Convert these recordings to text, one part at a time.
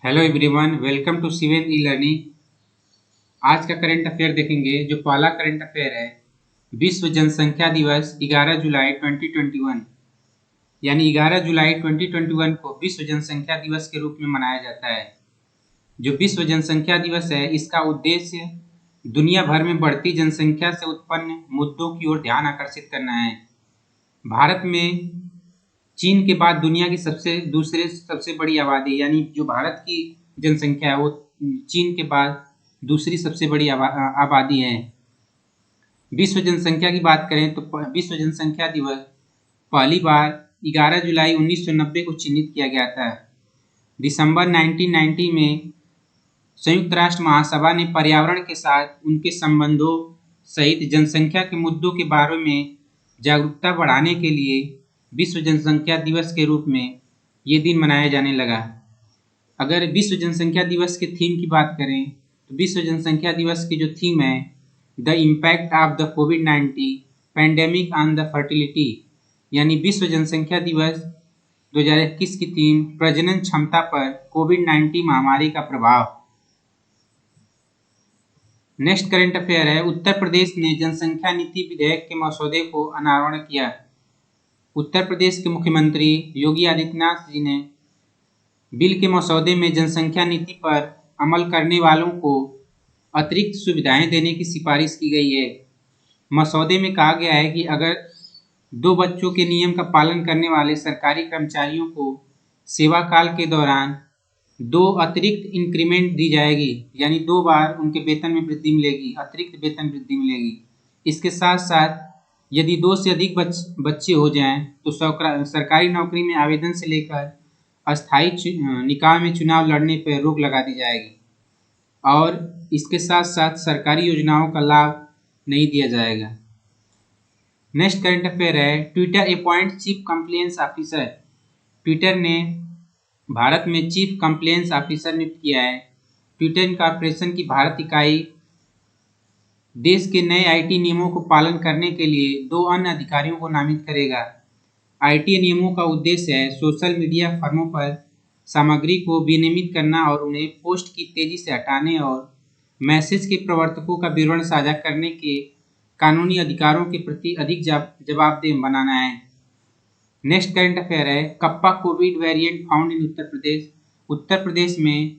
Hello everyone, welcome to seven E learning. आज का current affair देखेंगे। जो पहला करंट अफेयर है, विश्व जनसंख्या दिवस 11 जुलाई 2021 यानी 11 जुलाई 2021 को विश्व जनसंख्या दिवस के रूप में मनाया जाता है। जो विश्व जनसंख्या दिवस है, इसका उद्देश्य दुनिया भर में बढ़ती जनसंख्या से उत्पन्न मुद्दों की ओर ध्यान आकर्षित करना है। भारत में चीन के बाद दुनिया की दूसरे सबसे बड़ी आबादी, यानी जो भारत की जनसंख्या है वो चीन के बाद दूसरी सबसे बड़ी आबादी है। विश्व जनसंख्या की बात करें तो विश्व जनसंख्या दिवस पहली बार 11 जुलाई 1990 को चिन्हित किया गया था। दिसंबर 1990 में संयुक्त राष्ट्र महासभा ने पर्यावरण के साथ उनके संबंधों सहित जनसंख्या के मुद्दों के बारे में जागरूकता बढ़ाने के लिए विश्व जनसंख्या दिवस के रूप में ये दिन मनाया जाने लगा। अगर विश्व जनसंख्या दिवस के थीम की बात करें तो विश्व जनसंख्या दिवस की जो थीम है, the impact of the covid pandemic on the fertility, यानी विश्व जनसंख्या दिवस 2021 की थीम प्रजनन क्षमता पर कोविड-19 महामारी का प्रभाव। नेक्स्ट करंट अफेयर है, उत्तर प्रदेश ने जनसंख्या नीति विधेयक के मसौदे को अनावरण किया। उत्तर प्रदेश के मुख्यमंत्री योगी आदित्यनाथ जी ने बिल के मसौदे में जनसंख्या नीति पर अमल करने वालों को अतिरिक्त सुविधाएं देने की सिफारिश की गई है। मसौदे में कहा गया है कि अगर 2 बच्चों के नियम का पालन करने वाले सरकारी कर्मचारियों को सेवा काल के दौरान 2 अतिरिक्त इंक्रीमेंट दी जाएगी, यानी 2 बार उनके वेतन में वृद्धि मिलेगी, अतिरिक्त वेतन वृद्धि मिलेगी। इसके साथ साथ यदि 2 से अधिक बच्चे हो जाएं तो सरकारी नौकरी में आवेदन से लेकर अस्थायी निकाय में चुनाव लड़ने पर रोक लगा दी जाएगी और इसके साथ साथ सरकारी योजनाओं का लाभ नहीं दिया जाएगा। नेक्स्ट करंट अफेयर है, Twitter appoint chief compliance officer. Twitter ने भारत में चीफ कंप्लेंस ऑफिसर नियुक्त किया है। ट्विटर कॉर्पोरेशन की भारत इकाई देश के नए आईटी नियमों को पालन करने के लिए 2 अन्य अधिकारियों को नामित करेगा। आईटी नियमों का उद्देश्य है सोशल मीडिया फर्मों पर सामग्री को विनियमित करना और उन्हें पोस्ट की तेजी से हटाने और मैसेज के प्रवर्तकों का विवरण साझा करने के कानूनी अधिकारों के प्रति अधिक जवाबदेह बनाना है। नेक्स्ट करंट अफेयर है, kappa COVID variant found in Uttar Pradesh. Uttar Pradesh में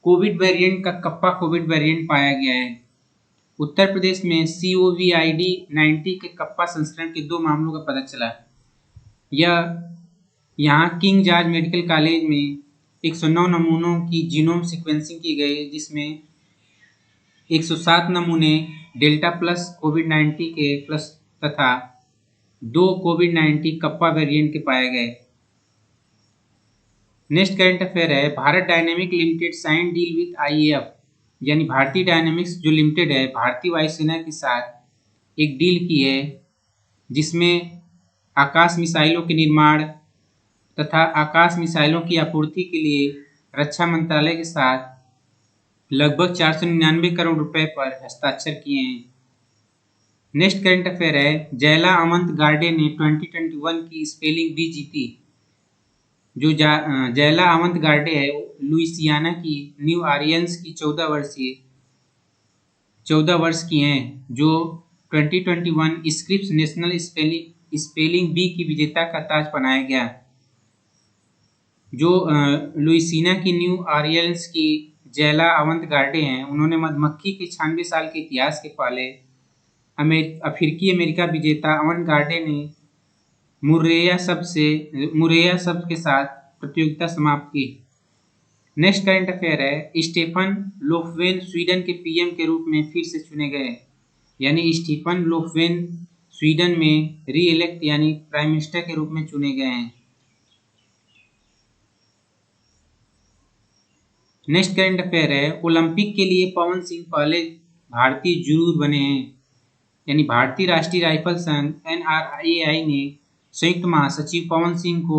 कोविड वेरिएंट का कप्पा कोविड वेरिएंट पाया गया है। उत्तर प्रदेश में COVID-19 के कप्पा संस्करण के 2 मामलों का पता चला। यह यहाँ किंग जॉर्ज मेडिकल कॉलेज में 109 नमूनों की जीनोम सीक्वेंसिंग की गई, जिसमें 107 नमूने डेल्टा प्लस COVID-19 के प्लस तथा 2 COVID-19 कप्पा वेरिएंट के पाए गए। नेक्स्ट करंट अफेयर है, Bharat dynamics limited sign deal with IAF, यानी भारतीय डायनेमिक्स जो लिमिटेड है भारतीय वायुसेना के साथ एक डील की है, जिसमें आकाश मिसाइलों के निर्माण तथा आकाश मिसाइलों की आपूर्ति के लिए रक्षा मंत्रालय के साथ लगभग 499 करोड़ रुपए पर हस्ताक्षर किए हैं। नेक्स्ट करंट अफेयर है, जयला अमंत गार्डे ने 2021 की स्पेलिंग बी जीती। जो जयला अमंत गार्डे है लुइसियाना की न्यू ऑरलियंस की 14 वर्ष की हैं, जो 2021 स्क्रिप्स नेशनल स्पेलिंग बी की विजेता का ताज पहनाया गया। जो लुइसियाना की न्यू ऑरलियंस की जयला अमंत गार्डे हैं, उन्होंने मधुमक्खी के 96 साल के इतिहास के पहले अफ्रीकी अमेरिका विजेता अमंत गार्डे ने मुर्रेया शब्द के साथ प्रतियोगिता समाप्त की। नेक्स्ट करंट अफेयर है, स्टेफन लोफवेन स्वीडन के पीएम के रूप में फिर से चुने गए, यानी स्टीफन लोफवेन स्वीडन में री इलेक्ट यानी प्राइम मिनिस्टर के रूप में चुने गए हैं। नेक्स्ट करंट अफेयर है, ओलंपिक के लिए पवन सिंह पहले भारतीय जुडू बने हैं, यानी भारतीय राष्ट्रीय राइफल संघ NRAI ने संयुक्त महासचिव पवन सिंह को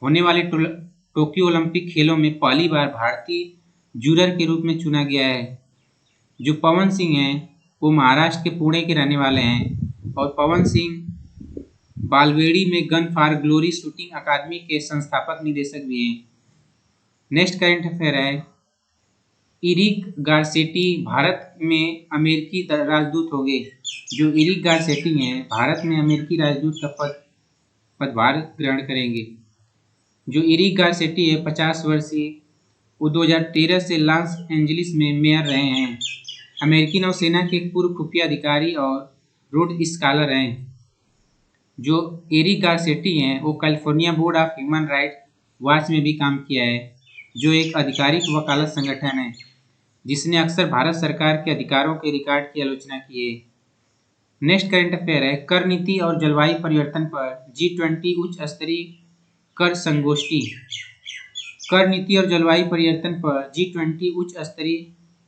होने वाले टोक्यो ओलंपिक खेलों में पहली बार भारतीय जूडर के रूप में चुना गया है। जो पवन सिंह हैं वो महाराष्ट्र के पुणे के रहने वाले हैं और पवन सिंह बालवेड़ी में गन फॉर ग्लोरी शूटिंग अकादमी के संस्थापक निदेशक भी हैं। नेक्स्ट करंट अफेयर है, इरिक गारसेटी भारत में अमेरिकी राजदूत हो गए। जो इरिक गारसेटी हैं भारत में अमेरिकी राजदूत का पदभार ग्रहण करेंगे। जो इरिक गारसेटी है 50 वर्षीय, वो 2013 से लॉस एंजलिस में मेयर रहे हैं। अमेरिकी नौसेना के पूर्व खुफिया अधिकारी और रोड स्कॉलर हैं। जो एरिक गारसेटी हैं वो California board of human right watch में भी काम किया है, जो एक आधिकारिक वकालत संगठन है जिसने अक्सर भारत सरकार के अधिकारों के रिकॉर्ड की आलोचना की है। नेक्स्ट करंट अफेयर है, कर नीति और जलवायु परिवर्तन पर G20 उच्च स्तरीय कर संगोष्ठी। कर नीति और जलवायु परिवर्तन पर G20 उच्च स्तरीय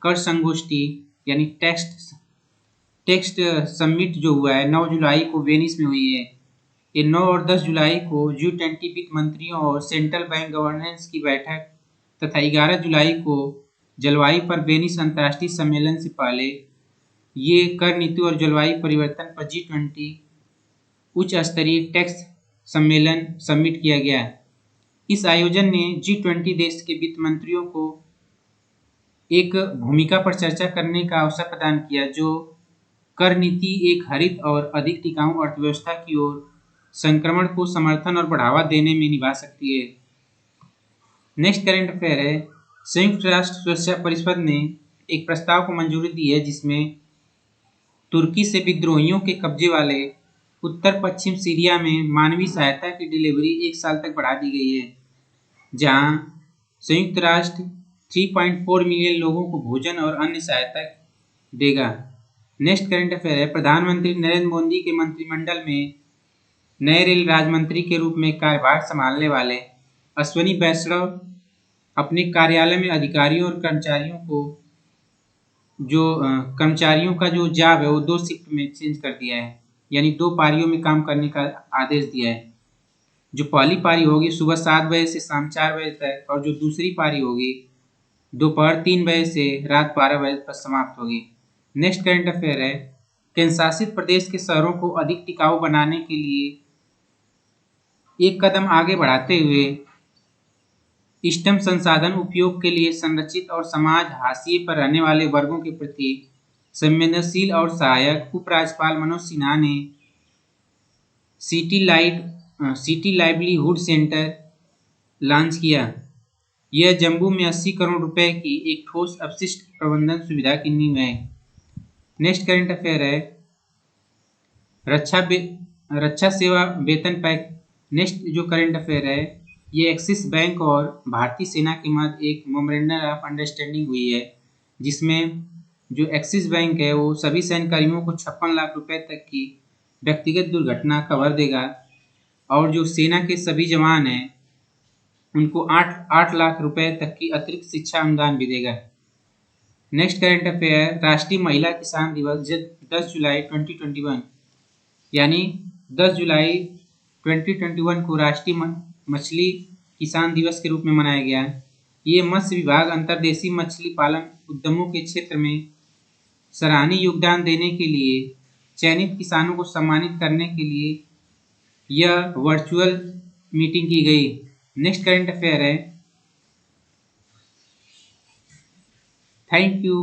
कर संगोष्ठी यानी टेक्स्ट समिट जो हुआ है 9 जुलाई को वेनिस में हुई है। ये 9 और 10 जुलाई को G20 वित्त मंत्रियों और सेंट्रल बैंक गवर्नेंस की बैठक तथा 11 जुलाई को जलवायु पर वेनिस अंतर्राष्ट्रीय सम्मेलन से पहले ये कर नीति और जलवायु परिवर्तन पर G20 उच्च स्तरीय टेक्स्ट सम्मेलन समिट किया गया। इस आयोजन ने G20 देश के वित्त मंत्रियों को एक भूमिका पर चर्चा करने का अवसर प्रदान किया, जो कर नीति एक हरित और अधिक टिकाऊ अर्थव्यवस्था की ओर संक्रमण को समर्थन और बढ़ावा देने में निभा सकती है। नेक्स्ट करंट अफेयर है, संयुक्त राष्ट्र सुरक्षा परिषद ने एक प्रस्ताव को मंजूरी दी है जिसमें तुर्की से विद्रोहियों के कब्जे वाले उत्तर पश्चिम सीरिया में मानवीय सहायता की डिलीवरी 1 साल तक बढ़ा दी गई है, जहां संयुक्त राष्ट्र 3.4 मिलियन लोगों को भोजन और अन्य सहायता देगा। नेक्स्ट करंट अफेयर है, प्रधानमंत्री नरेंद्र मोदी के मंत्रिमंडल में नए रेल राज्य मंत्री के रूप में कार्यभार संभालने वाले अश्विनी वैष्णव अपने कार्यालय में अधिकारियों और कर्मचारियों का जो जॉब है वो 2 शिफ्ट में चेंज कर दिया है, यानी 2 पारियों में काम करने का आदेश दिया है। जो पहली पारी होगी सुबह 7 बजे से शाम 4 बजे तक, और जो दूसरी पारी होगी दोपहर 3 बजे से रात 12 बजे तक समाप्त होगी। नेक्स्ट करंट अफेयर है, केंद्र शासित प्रदेश के शहरों को अधिक टिकाऊ बनाने के लिए एक कदम आगे बढ़ाते हुए स्टेम संसाधन उपयोग के लिए संरक्षित और समाज हाशिए पर रहने वाले वर्गों के प्रति संवेदनशील और सहायक उपराज्यपाल मनोज सिन्हा ने सिटी लाइवलीहुड सेंटर लॉन्च किया। यह जम्मू में 80 करोड़ रुपए की एक ठोस अपशिष्ट प्रबंधन सुविधा की नींव है। नेक्स्ट करंट अफेयर है, रक्षा सेवा वेतन पैक। नेक्स्ट जो करंट अफेयर है, ये एक्सिस बैंक और भारतीय सेना के मध्य एक मेमोरेंडम ऑफ अंडरस्टैंडिंग हुई है, जिसमें जो एक्सिस बैंक है वो सभी सैन्यकर्मियों को 56 लाख रुपए तक की व्यक्तिगत दुर्घटना कवर देगा, और जो सेना के सभी जवान हैं उनको 8 लाख रुपए तक की अतिरिक्त शिक्षा अनुदान भी देगा। नेक्स्ट करंट अफेयर, राष्ट्रीय महिला किसान दिवस 10 जुलाई 2021 यानी 10 जुलाई 2021 को राष्ट्रीय मछली किसान दिवस के रूप में मनाया गया। ये मत्स्य विभाग अंतर्देशीय मछली पालन उद्यमों के क्षेत्र में सराहनीय योगदान देने के लिए चयनित किसानों को सम्मानित करने के लिए यह वर्चुअल मीटिंग की गई। नेक्स्ट करंट अफेयर है, थैंक यू।